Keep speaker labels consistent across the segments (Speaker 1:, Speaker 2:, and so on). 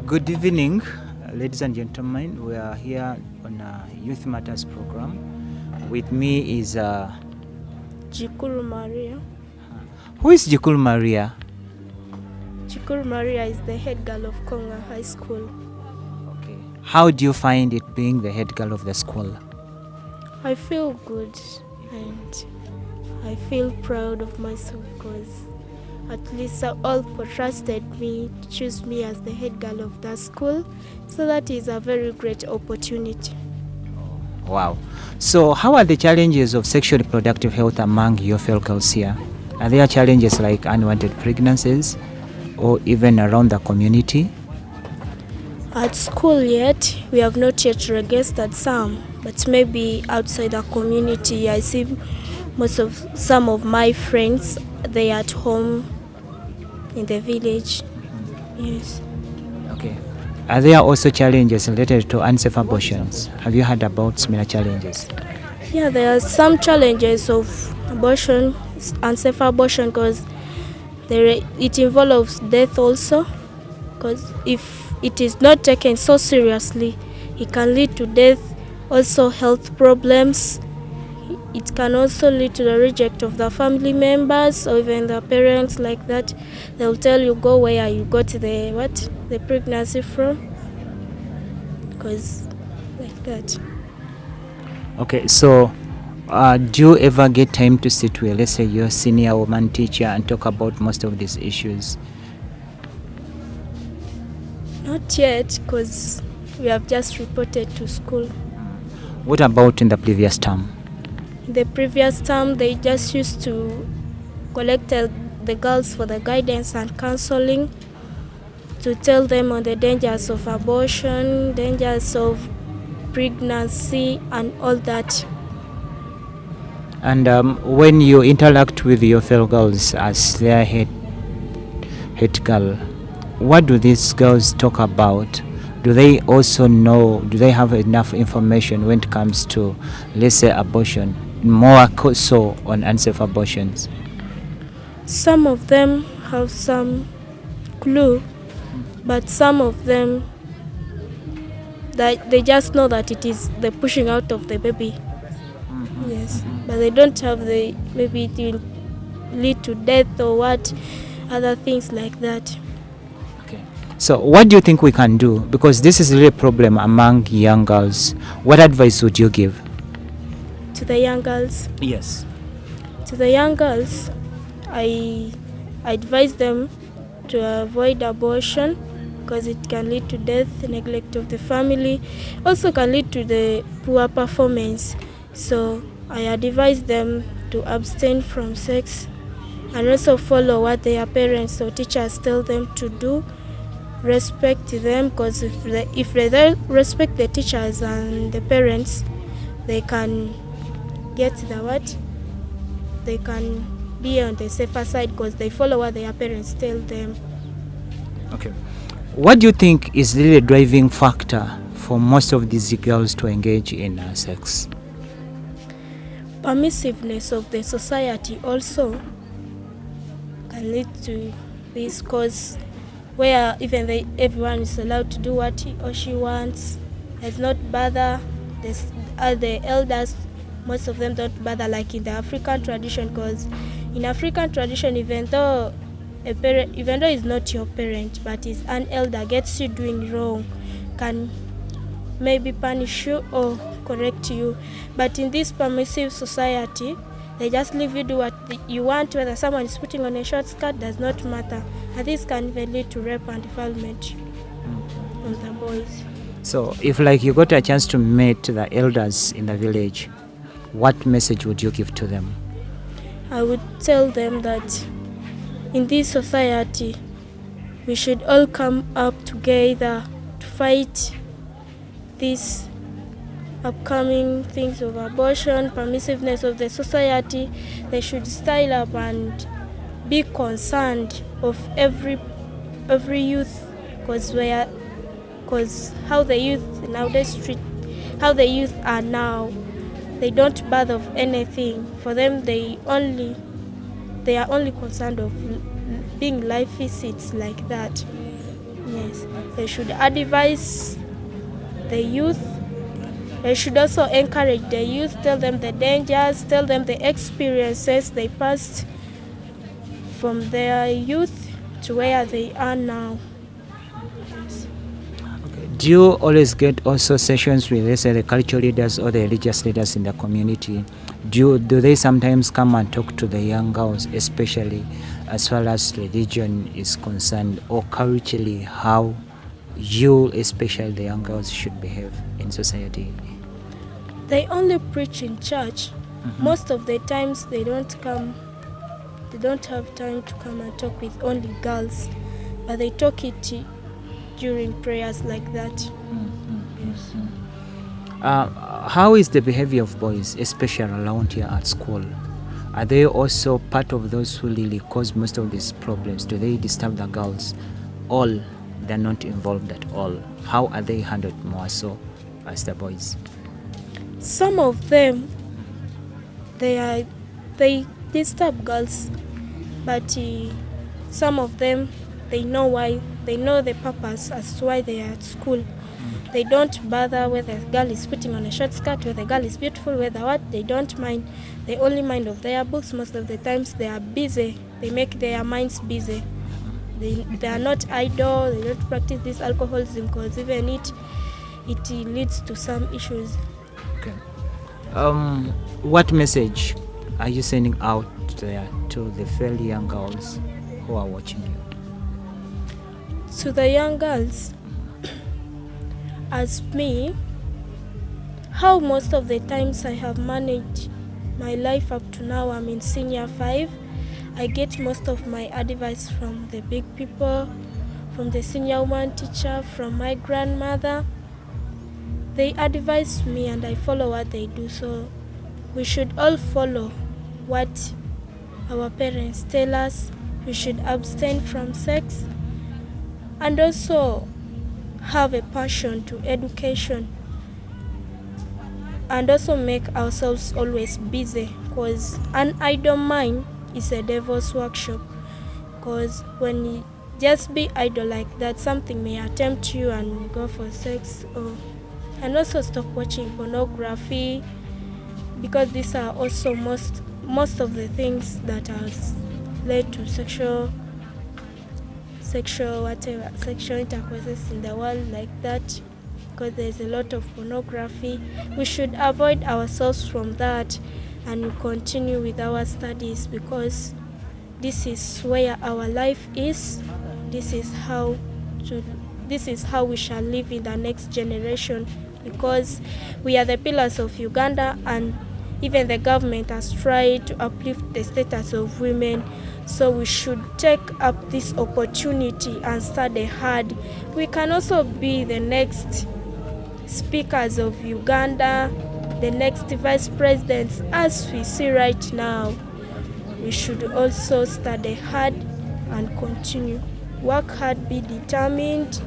Speaker 1: Good evening, ladies and gentlemen. We are here on a Youth Matters program. With me is
Speaker 2: Jikuru Maria.
Speaker 1: Who is Jikuru Maria?
Speaker 2: Jikuru Maria is the head girl of Konga High School.
Speaker 1: Okay. How do you find it being the head girl of the school?
Speaker 2: I feel good and I feel proud of myself because at least all trusted me to choose me as the head girl of the school. So that is a very great opportunity.
Speaker 1: Wow. So how are the challenges of sexual reproductive health among your fellow girls here? Are there challenges like unwanted pregnancies or even around the community?
Speaker 2: At school yet, we have not yet registered some, but maybe outside the community, I see some of my friends, they are at home in the village. Yes.
Speaker 1: Okay. Are there also challenges related to unsafe abortions? Have you heard about similar challenges?
Speaker 2: Yeah, there are some challenges of abortion, unsafe abortion, because it involves death also, because if it is not taken so seriously, it can lead to death, also health problems. It can also lead to the rejection of the family members or even the parents like that. They'll tell you go where you got the pregnancy from, because like that.
Speaker 1: Okay, so do you ever get time to sit with, let's say, your senior woman teacher and talk about most of these issues?
Speaker 2: Not yet, because we have just reported to school.
Speaker 1: What about in the previous term?
Speaker 2: In the previous term, they just used to collect the girls for the guidance and counseling, to tell them on the dangers of abortion, dangers of pregnancy and all that.
Speaker 1: And when you interact with your fellow girls as their head girl, what do these girls talk about? Do they also know, do they have enough information when it comes to, let's say, abortion, more so on unsafe abortions?
Speaker 2: Some of them have some clue, but some of them, that they just know that it is the pushing out of the baby. Yes, but they don't have maybe it will lead to death or what, other things like that.
Speaker 1: Okay. So what do you think we can do? Because this is really a problem among young girls. What advice would you give?
Speaker 2: To the young girls?
Speaker 1: Yes.
Speaker 2: To the young girls, I advise them to avoid abortion because it can lead to death, neglect of the family, also can lead to the poor performance. So I advise them to abstain from sex and also follow what their parents or teachers tell them to do. Respect them, because if they respect the teachers and the parents, they can get they can be on the safer side because they follow what their parents tell them.
Speaker 1: Okay. What do you think is really a driving factor for most of these girls to engage in sex?
Speaker 2: Permissiveness of the society also can lead to this, cause where even everyone is allowed to do what he or she wants. Does not bother the elders. Most of them don't bother like in the African tradition, because in African tradition, even though it's not your parent, but is an elder gets you doing wrong, can maybe punish you or correct you. But in this permissive society, they just leave you do what you want. Whether someone is putting on a short skirt does not matter, and this can even lead to rape and defilement on the boys.
Speaker 1: So if like you got a chance to meet the elders in the village, what message would you give to them?
Speaker 2: I would tell them that in this society, we should all come up together to fight these upcoming things of abortion, permissiveness of the society. They should style up and be concerned of every youth, because how the youth nowadays how the youth are now, they don't bother of anything. For them, they are only concerned of being life seats like that. Yes, they should advise the youth. They should also encourage the youth, tell them the dangers, tell them the experiences they passed from their youth to where they are now. Yes.
Speaker 1: Do you always get also sessions with, let's say, the cultural leaders or the religious leaders in the community? Do they sometimes come and talk to the young girls, especially as far as religion is concerned, or culturally how you, especially the young girls, should behave in society?
Speaker 2: They only preach in church. Most of the times they don't have time to come and talk with only girls, but they talk it during prayers like that. Yes.
Speaker 1: How is the behavior of boys, especially around here at school? Are they also part of those who really cause most of these problems? Do they disturb the girls? All they're not involved at all. How are they handled more so as the boys?
Speaker 2: Some of them, they disturb girls, but some of them, they know why. They know the purpose as to why they are at school. They don't bother whether the girl is putting on a short skirt, whether the girl is beautiful, whether what. They don't mind. They only mind of their books. Most of the times they are busy. They make their minds busy. They are not idle. They don't practice this alcoholism because even it leads to some issues.
Speaker 1: Okay. What message are you sending out there to the fairly young girls who are watching you?
Speaker 2: To the young girls, as me, how most of the times I have managed my life up to now, I'm in senior 5. I get most of my advice from the big people, from the senior woman teacher, from my grandmother. They advise me and I follow what they do. So we should all follow what our parents tell us. We should abstain from sex and also have a passion to education and also make ourselves always busy, because an idle mind is a devil's workshop. Because when you just be idle like that, something may attempt you and go for sex. And also stop watching pornography, because these are also most of the things that has led to sexual intercourses in the world like that, because there's a lot of pornography. We should avoid ourselves from that and continue with our studies, because this is where our life is. This is how we shall live in the next generation, because we are the pillars of Uganda, and even the government has tried to uplift the status of women. So we should take up this opportunity and study hard. We can also be the next speakers of Uganda, the next vice presidents, as we see right now. We should also study hard and continue. Work hard, be determined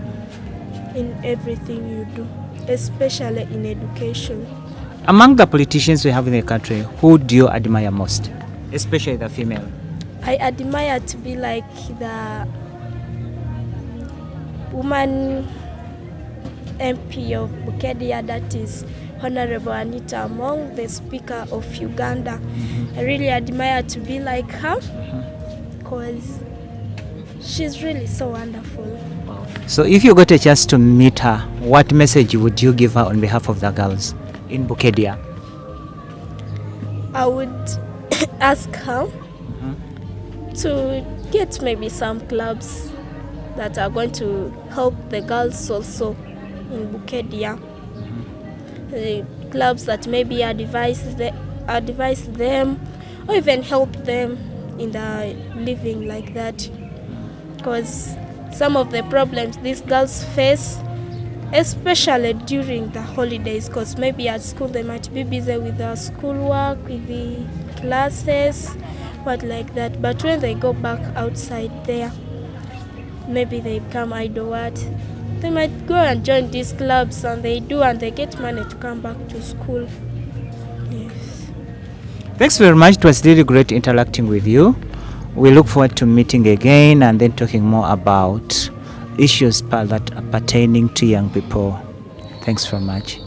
Speaker 2: in everything you do, especially in education.
Speaker 1: Among the politicians we have in the country, who do you admire most, especially the female?
Speaker 2: I admire to be like the woman MP of Bukedia, that is Honorable Anita Among, the Speaker of Uganda. I really admire to be like her, because she's really so wonderful.
Speaker 1: So if you got a chance to meet her, what message would you give her on behalf of the girls in Bukedia?
Speaker 2: I would ask her to get maybe some clubs that are going to help the girls also in Bukedia. The clubs that maybe advise them or even help them in the living like that. Because some of the problems these girls face, especially during the holidays, because maybe at school they might be busy with their schoolwork, with the classes, what like that. But when they go back outside there, maybe they become idle. They might go and join these clubs, and they get money to come back to school. Yes.
Speaker 1: Thanks very much. It was really great interacting with you. We look forward to meeting again and then talking more about issues that are pertaining to young people. Thanks very much.